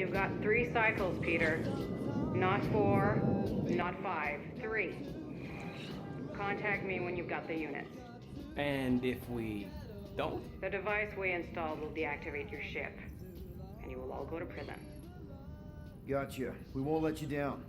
You've got 3 cycles, Peter. Not 4, not 5, 3. Contact me when you've got the units. And if we don't? The device we installed will deactivate your ship, and you will all go to prison. Gotcha. We won't let you down.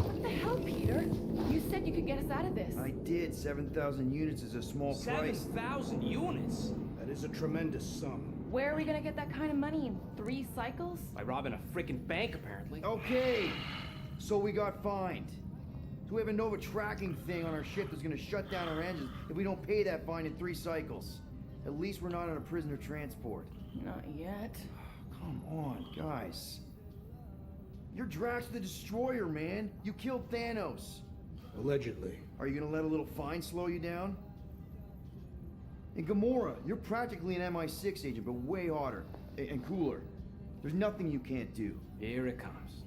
What the hell, Peter? You said you could get us out of this. I did. 7,000 units is a small price. 7,000 units? That is a tremendous sum. Where are we gonna get that kind of money in 3 cycles? By robbing a freaking bank, apparently. Okay. So we got fined. So we have a Nova tracking thing on our ship that's gonna shut down our engines if we don't pay that fine in 3 cycles. At least we're not on a prisoner transport. Not yet. Come on, guys. You're Drax the Destroyer, man. You killed Thanos. Allegedly. Are you gonna let a little fine slow you down? And Gamora, you're practically an MI6 agent, but way hotter and cooler. There's nothing you can't do. Here it comes.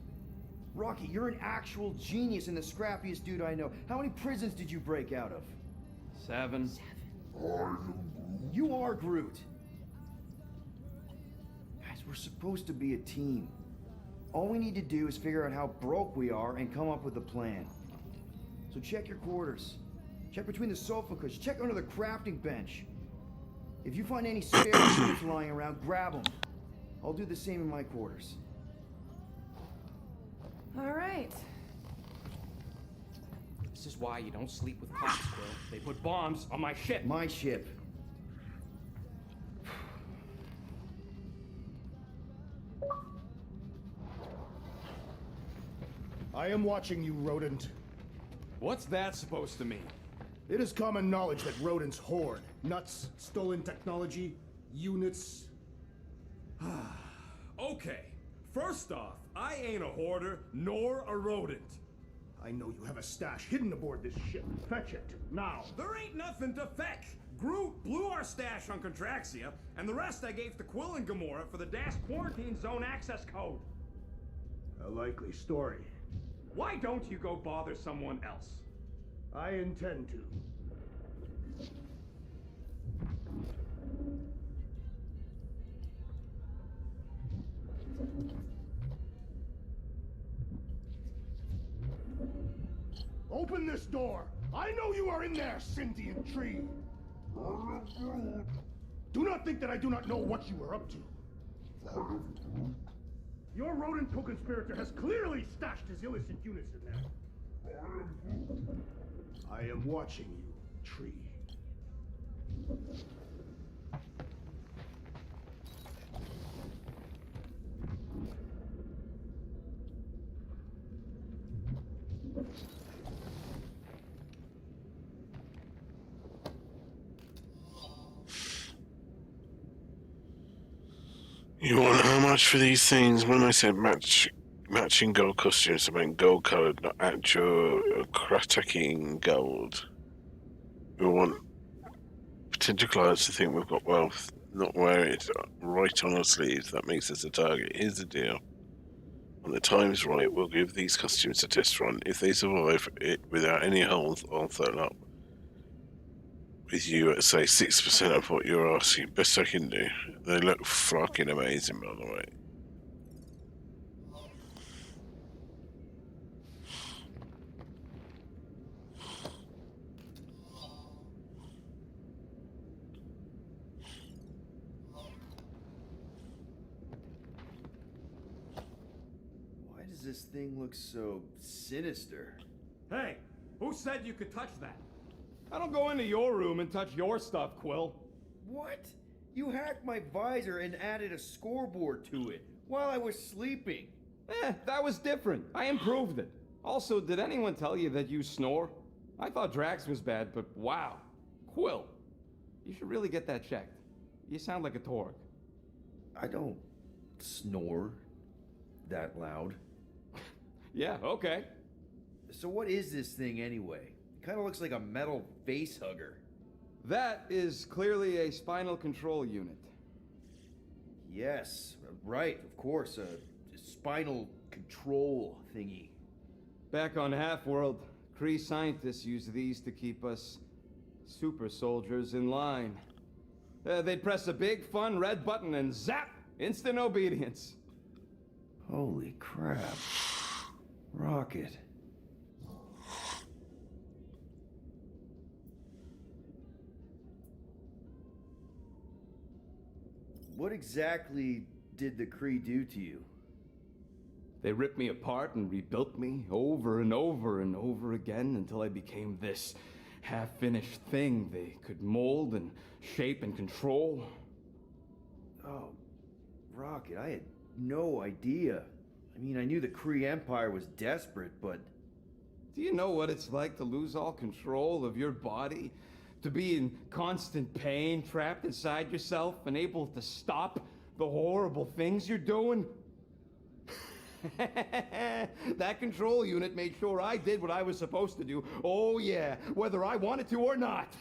Rocky, you're an actual genius and the scrappiest dude I know. How many prisons did you break out of? 7. You are Groot. Guys, we're supposed to be a team. All we need to do is figure out how broke we are and come up with a plan. So check your quarters. Check between the sofa cushions. Check under the crafting bench. If you find any spare units lying around, grab them. I'll do the same in my quarters. All right. This is why you don't sleep with cops, Quill. They put bombs on my ship. My ship. I am watching you, rodent. What's that supposed to mean? It is common knowledge that rodents hoard nuts, stolen technology, units. Okay, first off, I ain't a hoarder nor a rodent. I know you have a stash hidden aboard this ship. Fetch it, now. There ain't nothing to fetch. Groot blew our stash on Contraxia, and the rest I gave to Quill and Gamora for the DAS quarantine zone access code. A likely story. Why don't you go bother someone else? I intend to. Open this door! I know you are in there, sentient tree! Do not think that I do not know what you are up to. Your rodent co-conspirator has clearly stashed his illicit units in there. I am watching you, tree. You want how much for these things? When I said matching gold costumes, I meant gold coloured, not actual cracking gold. We want potential clients to think we've got wealth, not wear it right on our sleeves. That makes us a target. Here's the deal. When the time's right, we'll give these costumes a test run. If they survive it without any holes, I'll throw up with you at, say, 6% of what you're asking. Best I can do. They look fucking amazing, by the way. Why does this thing look so sinister? Hey, who said you could touch that? I don't go into your room and touch your stuff, Quill. What? You hacked my visor and added a scoreboard to it while I was sleeping. That was different. I improved it. Also, did anyone tell you that you snore? I thought Drax was bad, but wow. Quill, you should really get that checked. You sound like a Torg. I don't snore that loud. Yeah, okay. So what is this thing anyway? It kind of looks like a metal face hugger. That is clearly a spinal control unit. Yes, right, of course, a spinal control thingy. Back on Half-World, Kree scientists use these to keep us super soldiers in line. They'd press a big, fun red button and zap! Instant obedience. Holy crap. Rocket. What exactly did the Kree do to you? They ripped me apart and rebuilt me over and over and over again until I became this half-finished thing they could mold and shape and control. Oh, Rocket, I had no idea. I mean, I knew the Kree Empire was desperate, but... Do you know what it's like to lose all control of your body? To be in constant pain, trapped inside yourself, unable to stop the horrible things you're doing? That control unit made sure I did what I was supposed to do. Oh yeah, whether I wanted to or not.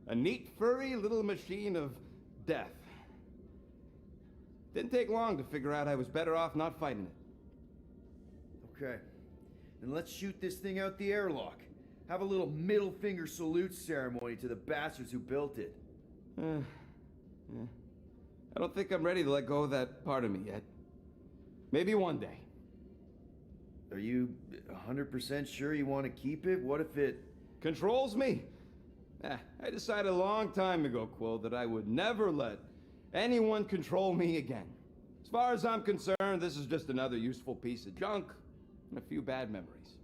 A neat, furry little machine of death. Didn't take long to figure out I was better off not fighting it. Okay. Then let's shoot this thing out the airlock. Have a little middle finger salute ceremony to the bastards who built it. Yeah. I don't think I'm ready to let go of that part of me yet. Maybe one day. Are you 100% sure you want to keep it? What if it... Controls me? I decided a long time ago, Quill, that I would never let anyone control me again. As far as I'm concerned, this is just another useful piece of junk and a few bad memories.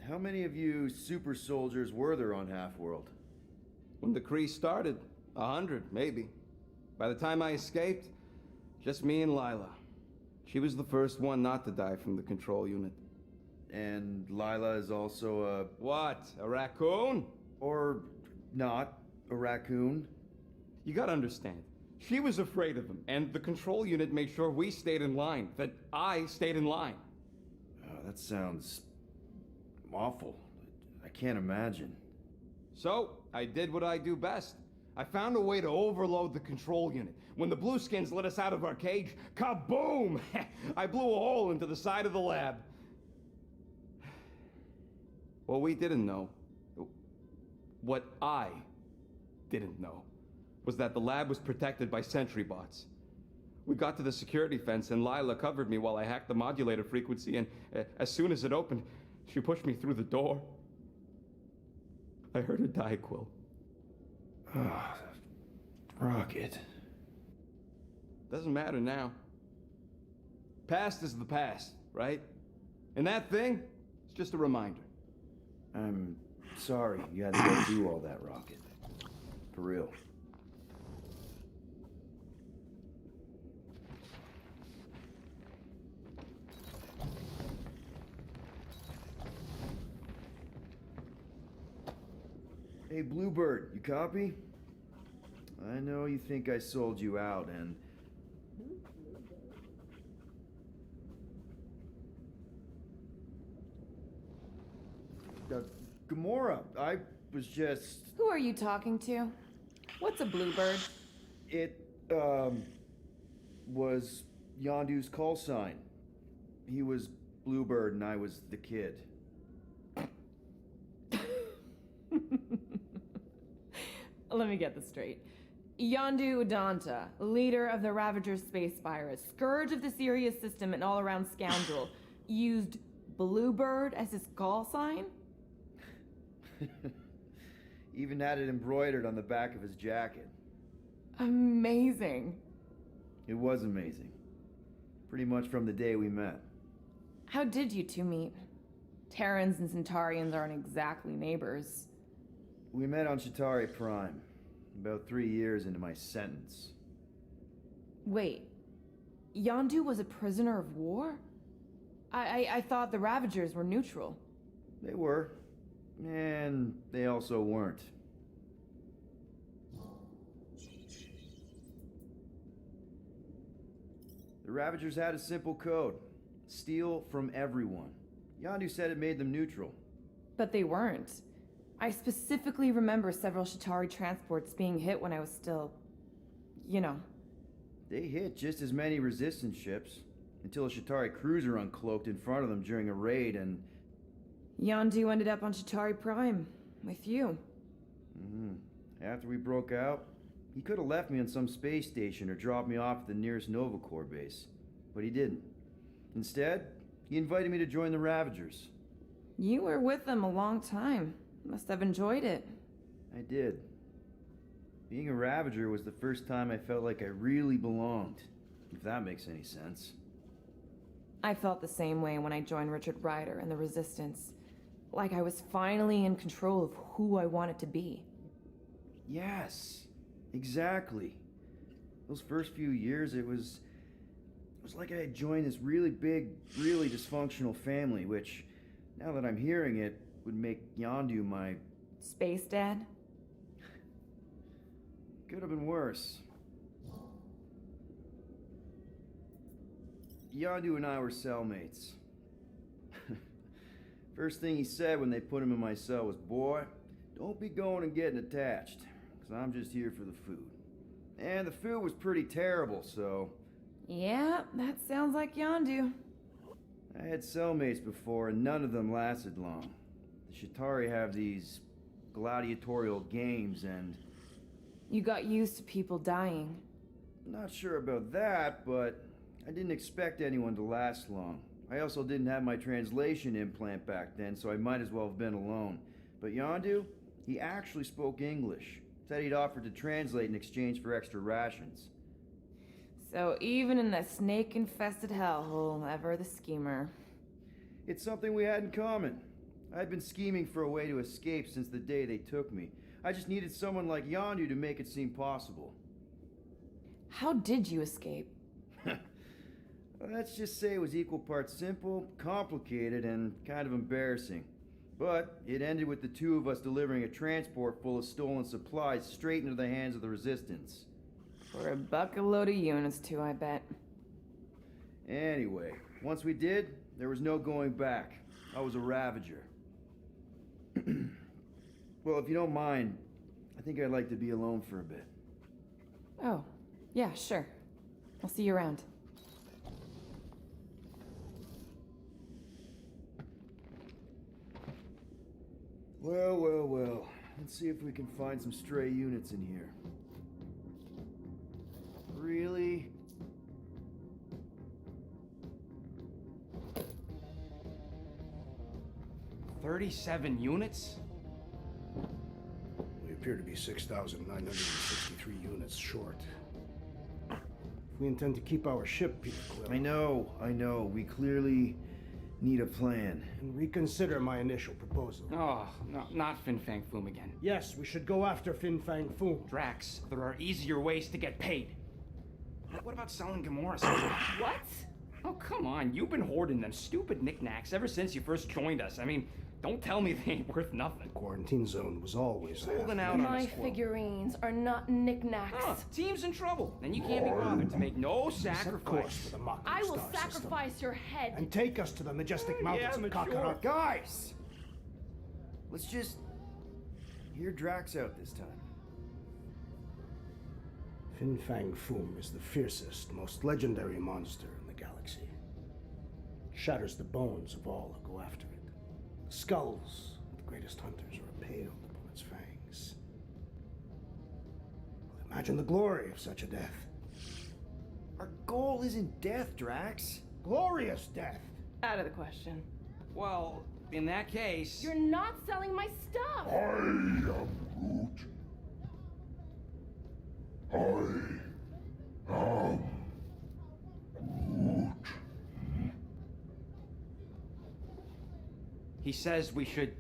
How many of you super soldiers were there on Half-World? When the Kree started, 100, maybe. By the time I escaped, just me and Lila. She was the first one not to die from the control unit. And Lila is also a... What? A raccoon? Or not a raccoon? You gotta understand. She was afraid of him, and the control unit made sure we stayed in line, that I stayed in line. Oh, that sounds... awful. I can't imagine. So, I did what I do best. I found a way to overload the control unit. When the Blueskins let us out of our cage, kaboom! I blew a hole into the side of the lab. What we didn't know, what I didn't know, was that the lab was protected by sentry bots. We got to the security fence and Lila covered me while I hacked the modulator frequency, and as soon as it opened, she pushed me through the door. I heard her die, Quill. Ah, Rocket. Doesn't matter now. Past is the past, right? And that thing, it's just a reminder. I'm sorry you had to go through all that, Rocket. For real. Hey, Bluebird, you copy? I know you think I sold you out, and... Gamora, I was just... Who are you talking to? What's a bluebird? It, was Yondu's call sign. He was Bluebird and I was the kid. Let me get this straight. Yondu Udanta, leader of the Ravager space virus, scourge of the Sirius system and all-around scoundrel, used Bluebird as his call sign? Even had it embroidered on the back of his jacket. Amazing. It was amazing. Pretty much from the day we met. How did you two meet? Terrans and Centaurians aren't exactly neighbors. We met on Chitauri Prime, about 3 years into my sentence. Wait, Yondu was a prisoner of war? I thought the Ravagers were neutral. They were. And they also weren't. The Ravagers had a simple code. Steal from everyone. Yondu said it made them neutral. But they weren't. I specifically remember several Chitauri transports being hit when I was still... you know. They hit just as many resistance ships, until a Chitauri cruiser uncloaked in front of them during a raid and... Yondu ended up on Chitauri Prime, with you. After we broke out, he could have left me on some space station or dropped me off at the nearest Nova Corps base. But he didn't. Instead, he invited me to join the Ravagers. You were with them a long time. Must have enjoyed it. I did. Being a Ravager was the first time I felt like I really belonged, if that makes any sense. I felt the same way when I joined Richard Ryder and the Resistance. Like I was finally in control of who I wanted to be. Yes, exactly. Those first few years, it was like I had joined this really big, really dysfunctional family, which, now that I'm hearing it, would make Yondu my... Space Dad? Could have been worse. Yondu and I were cellmates. First thing he said when they put him in my cell was, "Boy, don't be going and getting attached, because I'm just here for the food." And the food was pretty terrible, so... Yeah, that sounds like Yondu. I had cellmates before, and none of them lasted long. The Shatari have these gladiatorial games, and... You got used to people dying. Not sure about that, but I didn't expect anyone to last long. I also didn't have my translation implant back then, so I might as well have been alone. But Yondu, he actually spoke English. Said he'd offered to translate in exchange for extra rations. So even in the snake-infested hellhole, ever the schemer. It's something we had in common. I'd been scheming for a way to escape since the day they took me. I just needed someone like Yondu to make it seem possible. How did you escape? Let's just say it was equal parts simple, complicated, and kind of embarrassing. But it ended with the two of us delivering a transport full of stolen supplies straight into the hands of the Resistance. For a bucket-load of units, too, I bet. Anyway, once we did, there was no going back. I was a Ravager. Well, if you don't mind, I think I'd like to be alone for a bit. Oh, yeah, sure. I'll see you around. Well, well, well. Let's see if we can find some stray units in here. Really? "37 units? We appear to be 6,963 units short. If we intend to keep our ship, Peter Quill... I know. We clearly need a plan. And reconsider my initial proposal. Oh, no, not Fin Fang Foom again. Yes, we should go after Fin Fang Foom. Drax, there are easier ways to get paid. What about selling Gamora's? What? Oh, come on. You've been hoarding them stupid knickknacks ever since you first joined us. I mean, don't tell me they ain't worth nothing. Quarantine zone was always Holding out on My us, Quill. figurines are not knickknacks. Huh, team's in trouble, and you can't be bothered to make no Set course sacrifice. for the Mocking I will Star system. sacrifice your head. And take us to the majestic mountains yeah, of but sure. Kakarot. Guys! Let's just hear Drax out this time. Fin Fang Foom is the fiercest, most legendary monster in the galaxy. It shatters the bones of all who go after it. The skulls of the greatest hunters are impaled upon its fangs. Well, imagine the glory of such a death. Our goal isn't death, Drax. Glorious death! Out of the question. Well, in that case... You're not selling my stuff. I am Groot. I am Groot. He says we should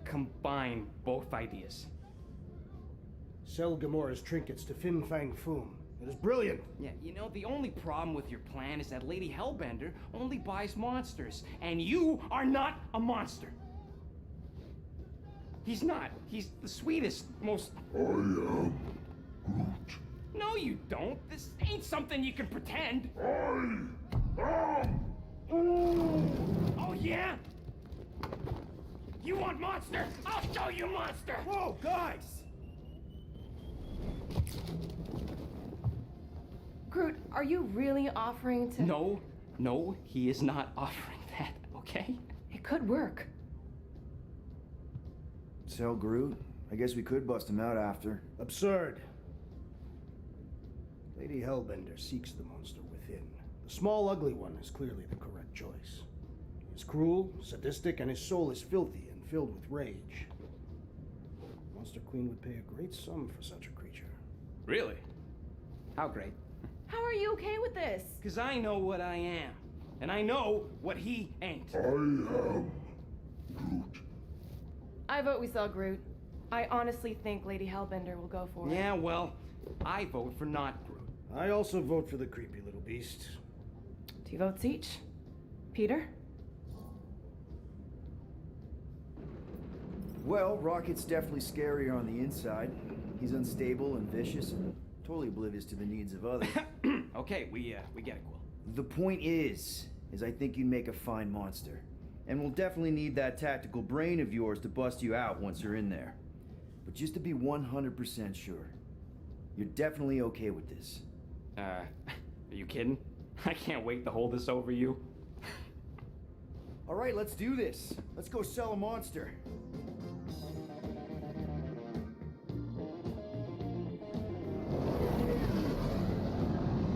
combine both ideas. Sell Gamora's trinkets to Fin Fang Foom. It is brilliant. Yeah, you know, the only problem with your plan is that Lady Hellbender only buys monsters, and you are not a monster. He's not. He's the sweetest, most... I am Groot. No, you don't. This ain't something you can pretend. I am... Oh, yeah? You want monster? I'll show you monster! Whoa, guys! Groot, are you really offering to... No, he is not offering that, okay? It could work. Sell Groot? I guess we could bust him out after. Absurd. Lady Hellbender seeks the monster within. The small, ugly one is clearly the correct choice. He is cruel, sadistic, and his soul is filthy and filled with rage. Monster Queen would pay a great sum for such a creature. Really? How great? How are you okay with this? Because I know what I am. And I know what he ain't. I am Groot. I vote we sell Groot. I honestly think Lady Hellbender will go for it. Yeah, well, I vote for not Groot. I also vote for the creepy little beast. 2 votes each. Peter? Well, Rocket's definitely scarier on the inside. He's unstable and vicious and totally oblivious to the needs of others. Okay, we get it, Quill. The point is I think you'd make a fine monster. And we'll definitely need that tactical brain of yours to bust you out once you're in there. But just to be 100% sure, you're definitely okay with this. Are you kidding? I can't wait to hold this over you. All right, let's do this. Let's go sell a monster.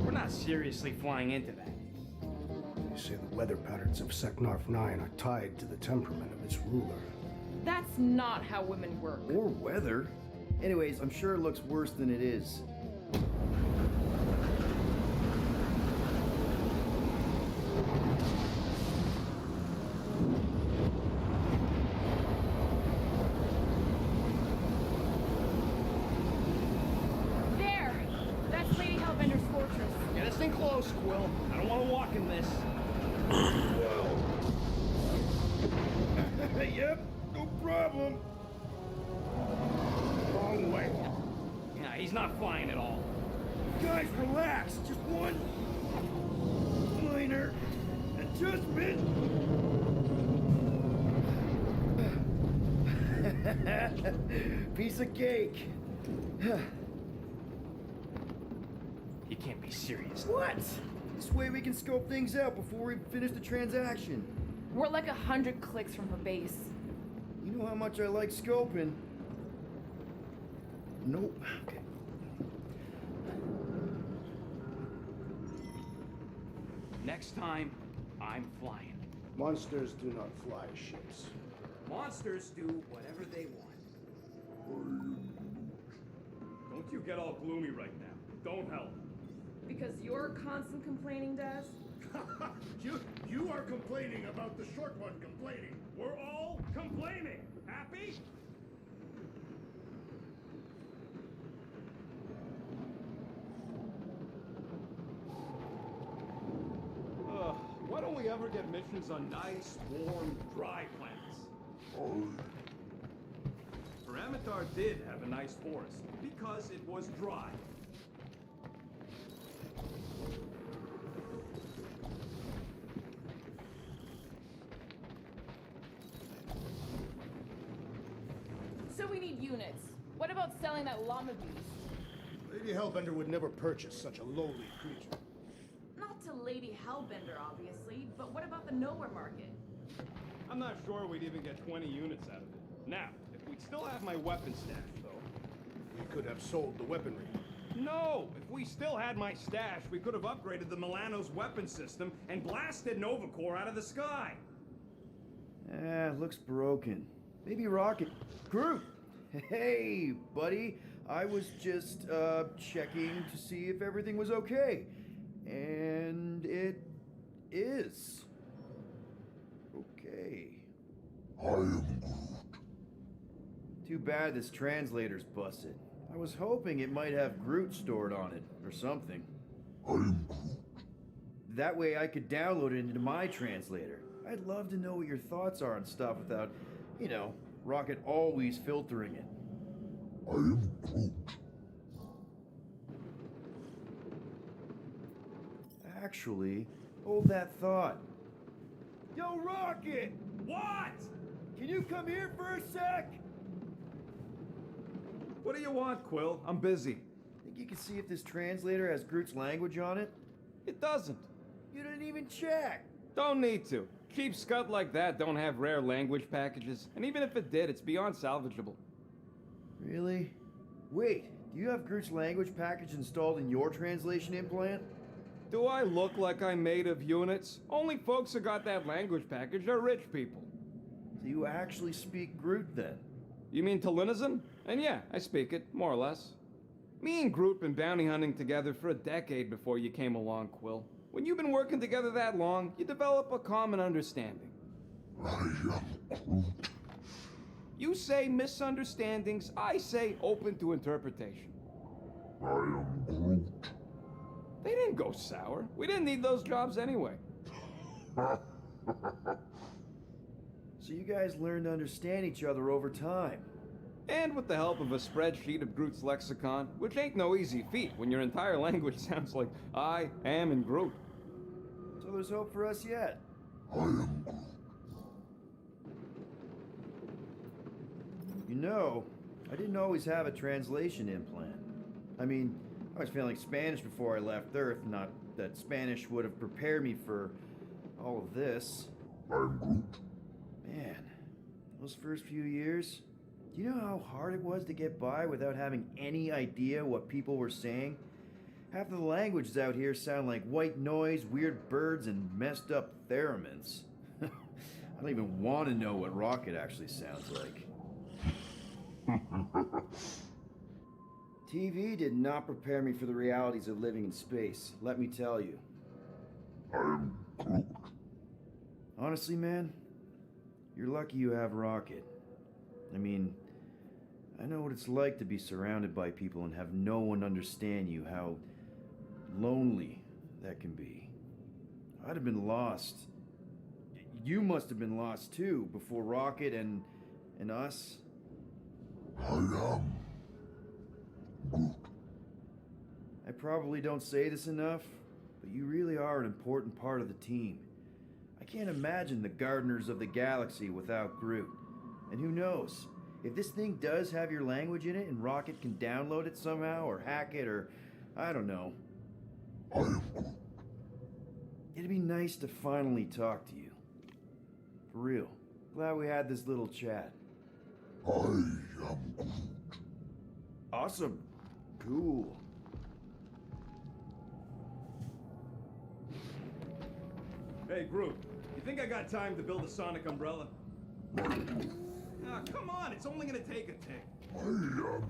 We're not seriously flying into that. They say the weather patterns of Seknarf 9 are tied to the temperament of its ruler. That's not how women work. Or weather. Anyways, I'm sure it looks worse than it is. There! That's Lady Hellbender's fortress. Get this thing close, Quill. I don't want to walk in this. Yep, no problem. Wrong way. Nah, he's not flying at all. Guys, relax. Just one minor adjustment. Piece of cake. You can't be serious. What? This way we can scope things out before we finish the transaction. We're like 100 clicks from her base. You know how much I like scoping. Nope. Okay. Next time, I'm flying. Monsters do not fly ships. Monsters do whatever they want. Don't you get all gloomy right now. Don't help. Because you're constant complaining, Des? You are complaining about the short one complaining. We're all complaining. Happy? Why don't we ever get missions on nice, warm, dry planets? Paramitar did have a nice forest because it was dry. So we need units. What about selling that llama beast? Lady Hellbender would never purchase such a lowly creature. Not to Lady Hellbender, obviously, but what about the nowhere market? I'm not sure we'd even get 20 units out of it. Now, if we'd still have my weapon stash, though. We could have sold the weaponry. No! If we still had my stash, we could have upgraded the Milanos weapon system and blasted Novacore out of the sky. Looks broken. Maybe Rocket. Groot! Hey, buddy. I was just, checking to see if everything was okay. And it is. Okay. I am Groot. Too bad this translator's busted. I was hoping it might have Groot stored on it, or something. I am Groot. That way I could download it into my translator. I'd love to know what your thoughts are on stuff without, Rocket always filtering it. I am Groot. Actually, hold that thought. Yo, Rocket! What? Can you come here for a sec? What do you want, Quill? I'm busy. Think you can see if this translator has Groot's language on it? It doesn't. You didn't even check. Don't need to. Cheap scud like that don't have rare language packages, and even if it did, it's beyond salvageable. Really? Wait, do you have Groot's language package installed in your translation implant? Do I look like I'm made of units? Only folks who got that language package are rich people. So you actually speak Groot then? You mean Talinisan? And yeah, I speak it, more or less. Me and Groot been bounty hunting together for a decade before you came along, Quill. When you've been working together that long, you develop a common understanding. I am Groot. You say misunderstandings, I say open to interpretation. I am Groot. They didn't go sour. We didn't need those jobs anyway. So you guys learned to understand each other over time. And with the help of a spreadsheet of Groot's lexicon, which ain't no easy feat when your entire language sounds like I am and Groot. So there's hope for us yet. I am Groot. You know, I didn't always have a translation implant. I mean, I was feeling Spanish before I left Earth, not that Spanish would have prepared me for all of this. I'm Groot. Man, those first few years, do you know how hard it was to get by without having any idea what people were saying? Half of the languages out here sound like white noise, weird birds, and messed up theremins. I don't even want to know what Rocket actually sounds like. TV did not prepare me for the realities of living in space, let me tell you. I am Groot. Honestly, man, you're lucky you have Rocket. I mean, I know what it's like to be surrounded by people and have no one understand you, how lonely that can be. I'd have been lost. You must have been lost too, before Rocket and us. I am Groot. I probably don't say this enough, but you really are an important part of the team. I can't imagine the Gardeners of the Galaxy without Groot. And who knows, if this thing does have your language in it and Rocket can download it somehow or hack it or I don't know. I am Groot. It'd be nice to finally talk to you. For real. Glad we had this little chat. I am Groot. Awesome. Cool. Hey, Groot, you think I got time to build a sonic umbrella? Ah, come on, it's only gonna take a tick. I am Groot.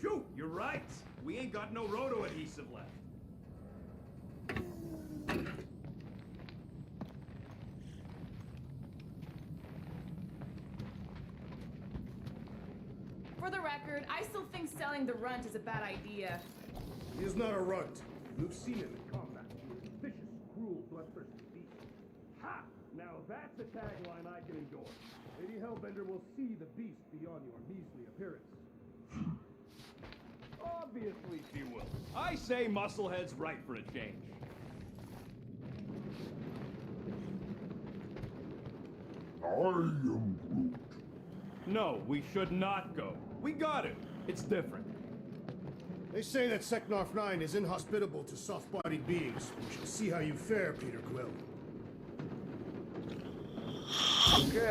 Shoot, you're right. We ain't got no roto adhesive left. For the record, I still think selling the runt is a bad idea. He is not a runt. You've seen him in combat. Vicious, cruel, bloodthirsty beast. Ha! Now that's a tagline I can endorse. Lady Hellbender will see the beast beyond your measly appearance. Obviously she will. I say Musclehead's right for a change. I am Groot. No, we should not go. We got it. It's different. They say that Seknarf 9 is inhospitable to soft-bodied beings. We shall see how you fare, Peter Quill. Okay.